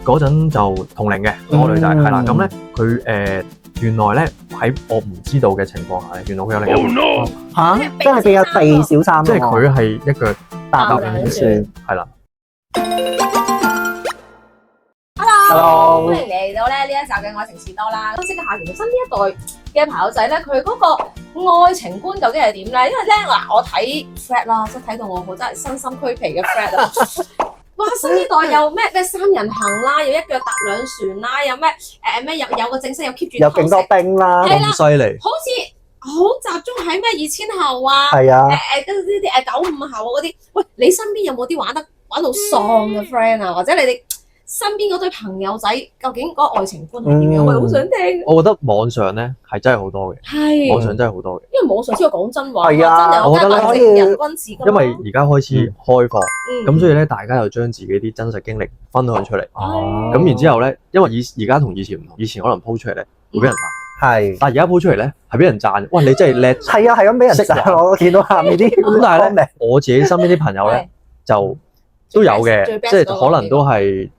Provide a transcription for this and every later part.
嗰陣就同齡嘅嗰個女仔係啦，咁咧佢原來咧喺我唔知道嘅情況下咧，原來佢有另一半嚇，真係變咗第小三，即係佢係一腳踏兩船，係啦。Hello，歡迎嚟到咧呢一集嘅愛情士多啦。分析一下其實新呢一代嘅朋友仔咧，佢嗰個愛情觀究竟係點咧？因為咧嗱，我睇 Fred 啦，即係睇到我好真係身心俱疲嘅 Fred 啊！哇，新呢代又咩三人行啦，又一腳踏兩船啦，又咩有個正式又 keep 住有勁多兵啦，係啦，咁犀利，好似好集中喺咩2000後啊，係啊，跟住呢啲95後嗰啲。喂，你身邊有冇啲玩到喪嘅 friend 啊？或者你哋身邊嗰對朋友仔，究竟嗰個愛情觀係點樣？我好想聽。我覺得網上咧係真係好多嘅，係網上真係好多嘅，因為網上先會講真話，係啊真人我覺得真可以人君子㗎嘛。因為而家開始開放，咁咁所以咧大家又將自己啲真實經歷分享出嚟，哦咁然之後咧，因為而家同以前唔同，以前可能 po 出嚟咧會俾人鬧，係但係而家 po 出嚟咧係俾人讚，喂你真係叻，係啊，係咁俾人讚，我見到下面啲咁但係咧我自己身邊啲朋友咧就都有嘅，最 best 即係可能都係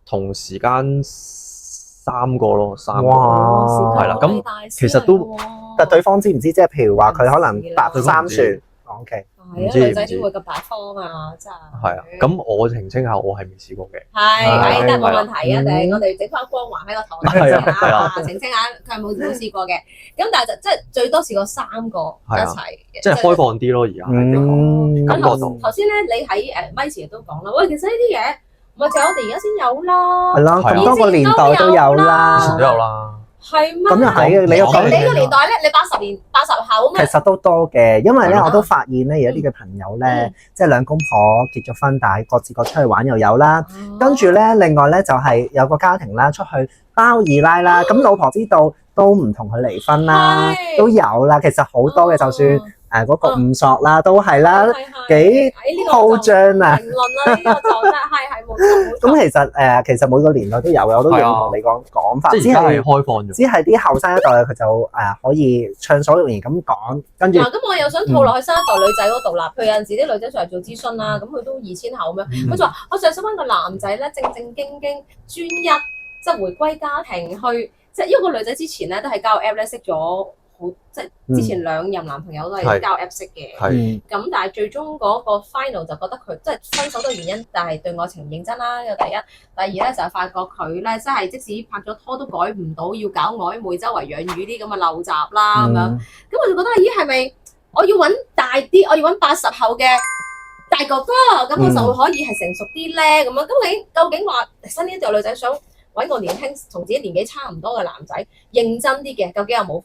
同時間三個咯，三個哇係啦，咁其實都但對方知唔知？即係譬如話佢可能搭對三方唔知船，OK，係啊，唔知女仔先會咁大方啊，真係。係啊，咁我澄清下，我係未試過嘅。係得冇問題啊！嗯定我哋整翻光環喺個頭度係啊係先啊澄清下佢係冇試過嘅。咁但係就即係最多試過3個一齊嘅，即係開放啲咯，而家係嗯感覺到。頭先咧，你喺咪前都講啦，喂，其實呢啲嘢唔係就係我哋而家先有啦，係啦，咁多個年代都有以啦，前都有啦，係咩？咁又係嘅，你又講你個年代咧，你80後其咩？實都多嘅，因為咧係咯我都發現咧有啲嘅朋友咧，即係兩公婆結咗婚，但係各自各出去玩又有啦。跟住咧，另外咧就係有個家庭啦，出去包二奶啦，咁老婆知道都唔同佢離婚啦，係都有啦。其實好多嘅，就算嗰個誤索啦，都係啦，幾鋪張啊！評論啦，呢個就真係冇錯。咁其實每個年代都有嘅，我都認同你講法，只即係而家係係開放咗。只係啲後生一代佢就可以暢所欲言咁講，跟住嗱，咁我又想套落去新一代女仔嗰度啦。譬如有陣時啲女仔上嚟做諮詢啦，咁佢都2000後咁樣，佢就話：我就係想揾個男仔咧，正正經經、專一，即係回歸家庭去，即係因為個女仔之前咧都係交友 app 咧識咗好，即係之前2任男朋友都係交友 app 識嘅。係咁但係最終嗰個 final 就覺得佢即係分手嘅原因，但係對愛情唔認真啦。呢個第一，第二咧就係發覺佢咧，即係即使拍咗拖都改唔到，要搞曖昧，周圍養魚啲咁嘅陋習啦咁樣。咁我就覺得，咦係咪我要揾大啲，我要揾80後嘅大哥哥，咁我就會可以係成熟啲咧咁樣。究竟話新呢一代女仔想揾個年輕同自己年紀差唔多嘅男仔，認真啲嘅，究竟有冇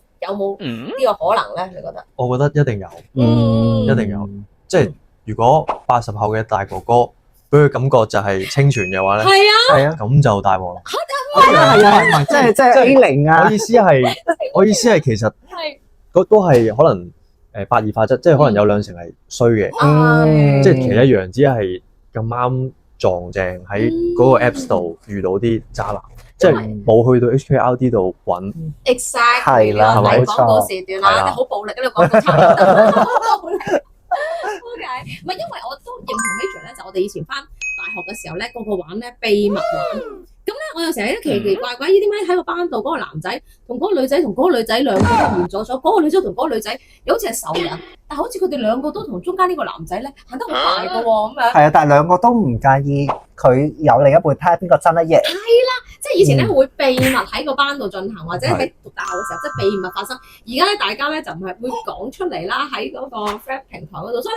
呢個可能咧？你覺得？我覺得一定有，一定有。即係如果80後嘅大哥哥俾佢感覺就係清泉嘅話咧，係啊，係啊，咁就大鑊啦。係啊，即係 A0啊我！意思係其實係都係可能82法則，即係可能有2成係衰嘅，嗯即係其實一樣，只係咁啱撞正喺嗰個 Apps 度遇到啲渣男，即係冇去到 HKRD 度揾。 exact 係啦係咪冇錯廣告時段啦？係啦好暴力呢個廣告差唔多。好暴力。OK，唔係因為我都認同 Major 咧，就我哋以前翻大學嘅時候咧，個個玩咧秘密玩。咁咧，我又成日都奇奇怪怪，咦點解喺個班度嗰個男仔同嗰個女仔同嗰個女仔兩個都換咗，嗰個女仔同嗰個女仔又好似係仇人，但係好似佢哋兩個都同中間呢個男仔咧行得好埋嘅喎，咁樣。係啊，但係兩個都唔介意佢有另一半，睇下邊個真一嘢。即係以前咧會秘密喺個班度進行，或者喺讀大學嘅時候，即係秘密發生。而家咧大家咧就唔係會講出嚟啦，喺嗰個 Fred 平台嗰度。所以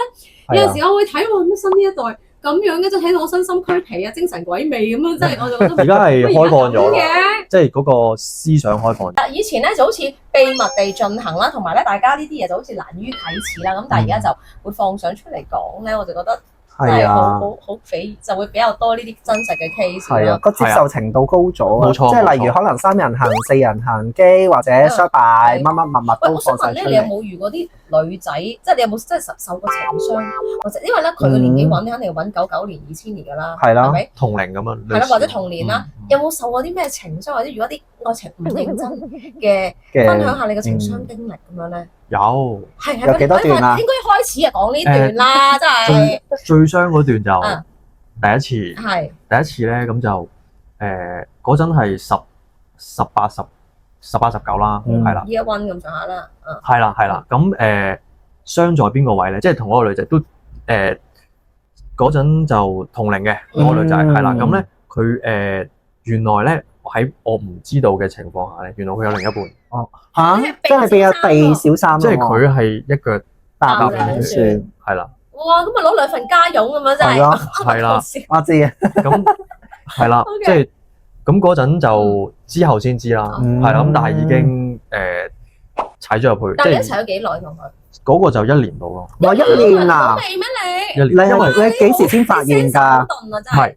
咧有陣時我會睇喎，乜新呢一代咁樣嘅，就睇到我身心俱疲啊，精神鬼魅咁樣，即係我就覺得而家係開放咗嘅。即係嗰個思想開放。以前咧就好似秘密地進行啦，同埋咧大家呢啲嘢就好似難於啟齒啦。咁但係而家就會放上出嚟講咧，我就覺得係啊，好匪，就會比較多呢啲真實嘅 case 係啊，個接受程度高咗啊，冇錯即係例如可能3人行、4人行機或者 shop 乜乜喂，都我想問咧，放晒出嚟。你有冇遇過啲女仔，即係你有冇真係受過情傷，或者因為咧佢嘅年紀揾，肯定要揾99年、2000年㗎啦，係啦係咪？同齡咁樣，係啦，或者同年啦，有冇受過啲咩情傷，或者如果啲愛情唔認真嘅，分享下你嘅情傷經歷咁樣咧？有係有幾多段啊應該開始啊講呢段啦，真係最傷嗰段就第一次係咧，咁就嗰陣係18、19啦，係啦， Year One 咁上下啦，係啦，咁傷在邊個位咧？即係同嗰個女仔都嗰陣就同齡嘅嗰個女仔係啦，咁咧佢原來咧喺我唔知道嘅情況下咧，原來佢有另一半，嚇，真係變咗地小三喎，即係佢係一腳搭兩船係啦，哇！咁咪攞2份家用咁樣真係，係咯係啦，我知啊，咁係啦， OK 即係咁嗰陣就之後先知啦，嗯係啦，咁但係已經踩咗入去，但係你一即係齊咗幾耐同佢？嗰個就1年到咯，我1年啊好，味咩你？ 1年，因為你幾時先發現㗎？手鈍啊真係。係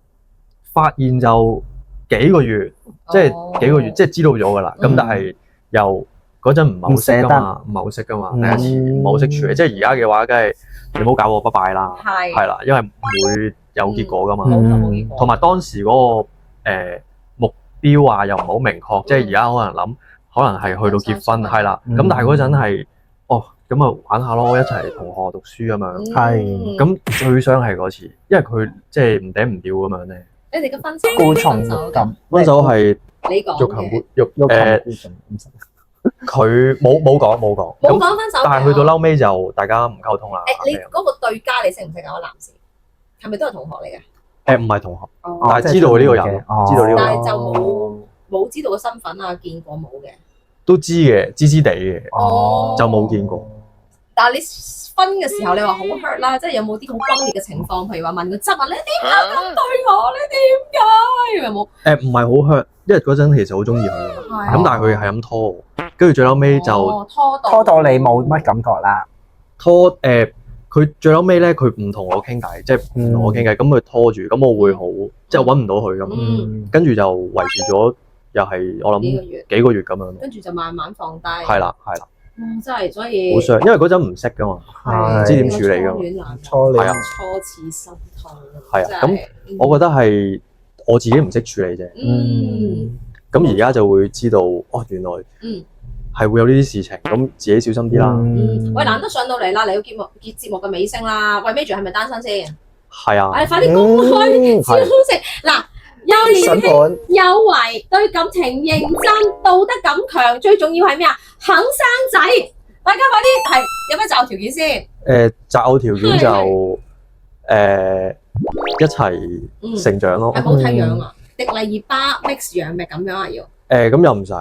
發現就幾個月，即係幾個月，即係知道咗㗎啦。咁但係又嗰陣唔係好識㗎嘛，唔係好識㗎嘛，第一次唔係好識處理。即係而家嘅話，梗係你唔好搞我，拜拜啦。係係啦，因為唔會有結果㗎嘛。冇錯冇結果。同埋當時嗰個目標啊，又唔係好明確。即係而家可能諗，可能係去到結婚係啦。咁但係嗰陣係咁啊玩下咯，一齊同學讀書咁樣。係咁最傷係嗰次，因為佢即係唔頂唔掉咁樣咧。你哋嘅分手孤重分手咁，分手係你講欲擒嘅，欲孤重唔識佢冇講，冇咁講分手嘅。但係去到嬲尾就大家唔溝通啦。你嗰個對家你識唔識啊？嗰個男士係咪都係同學嚟嘅？唔係同學，哦但係知道呢個人，知道呢個人但係就冇知道個身份啊，見過冇嘅。都知嘅，知地嘅，哦就冇見過。但係你分嘅時候，你話好 hurt 啦，即係有冇啲好轟烈嘅情況？譬如話問佢質問你點解咁對我？你點解？有冇？唔係好 hurt，因為嗰陣其實好中意佢，係咁但係佢係咁拖我，跟住最嬲尾就拖到你冇乜感覺啦。拖佢最嬲尾咧，佢唔同我傾偈，即係唔同我傾偈，咁佢拖住，咁我會好，即係揾唔到佢咁，嗯跟住就維持咗，又係我諗幾個月咁樣。跟住就慢慢放低。係啦，真係所以好傷，因為嗰陣唔識噶嘛，係唔知點處理㗎嘛。初戀難初戀係啊初次心痛。係啊真係我覺得係我自己唔識處理啫。咁而家就會知道，原來係會有呢啲事情，咁自己小心啲啦。喂，難得上到嚟啦，嚟到節目嘅尾聲啦。喂，Major 係咪單身先？係啊，快啲公開消息嗱！又年輕有為，對感情認真，道德感強，最重要係咩啊？肯生仔！大家快啲係有咩擇偶條件先？擇偶條件就一齊成長咯。係好睇樣啊！迪麗熱巴 mix 樣咪咁樣啊要？咁又唔使，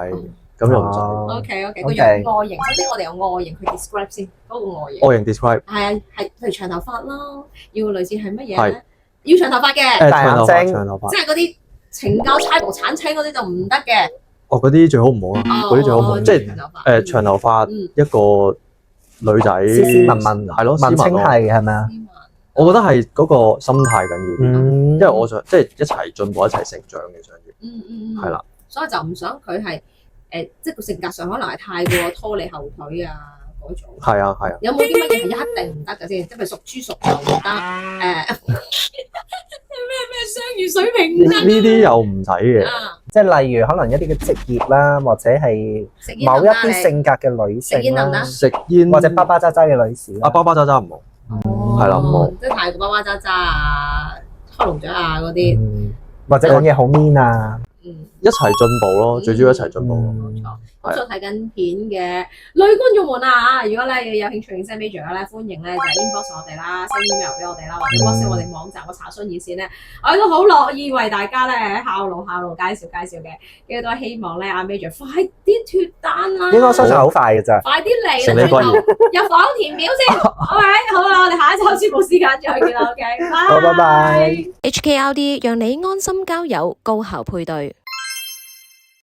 咁又唔使。 OK，個樣外形，首先我哋由外形去 describe 先，嗰個外形。外形 describe 係啊，係譬如長頭髮啦，要類似係乜嘢係咧？要長頭髮嘅，大眼睛長頭髮。即係嗰啲懲教差無產青嗰啲就唔得嘅。嗰啲最好唔好啦，嗰啲最好唔好，即係長頭髮一個女仔，斯斯文文係咯，文青係係咪啊？我覺得係嗰個心態緊要，因因為我想即係一齊進步、一齊成長嘅想要，係啦。所以就唔想佢係即係個性格上可能係太過拖你後腿啊嗰種。係啊。有冇啲乜嘢係一定唔得嘅先？即係屬豬屬牛唔得咩雙魚水瓶唔得呢啲又唔使嘅，即係例如可能一啲嘅職業啦，或者係某一啲性格嘅女性啦，食煙或者巴巴喳喳嘅女士啦。巴巴喳喳唔好。係啦唔好即係太過巴巴喳喳啊、開龍雀啊嗰啲。或者講嘢好 mean 啊。一齊進步咯，最主要一齊進步。冇錯。咁所以睇緊片嘅女觀眾們啊，如果咧有興趣認識 Major 咧，歡迎咧就 inbox 我哋啦，send email 俾我哋啦，或者 WhatsApp 我哋網站個查詢熱線咧，我哋都好樂意為大家咧效勞介紹嘅。亦都希望咧阿 Major 快啲脫單啦，應該相信好快嘅咋。快啲嚟啦，入房填表先。OK，好啦，我哋下一週節目時間再見啦。OK，好，拜拜。HKLD 讓你安心交友，高效配對。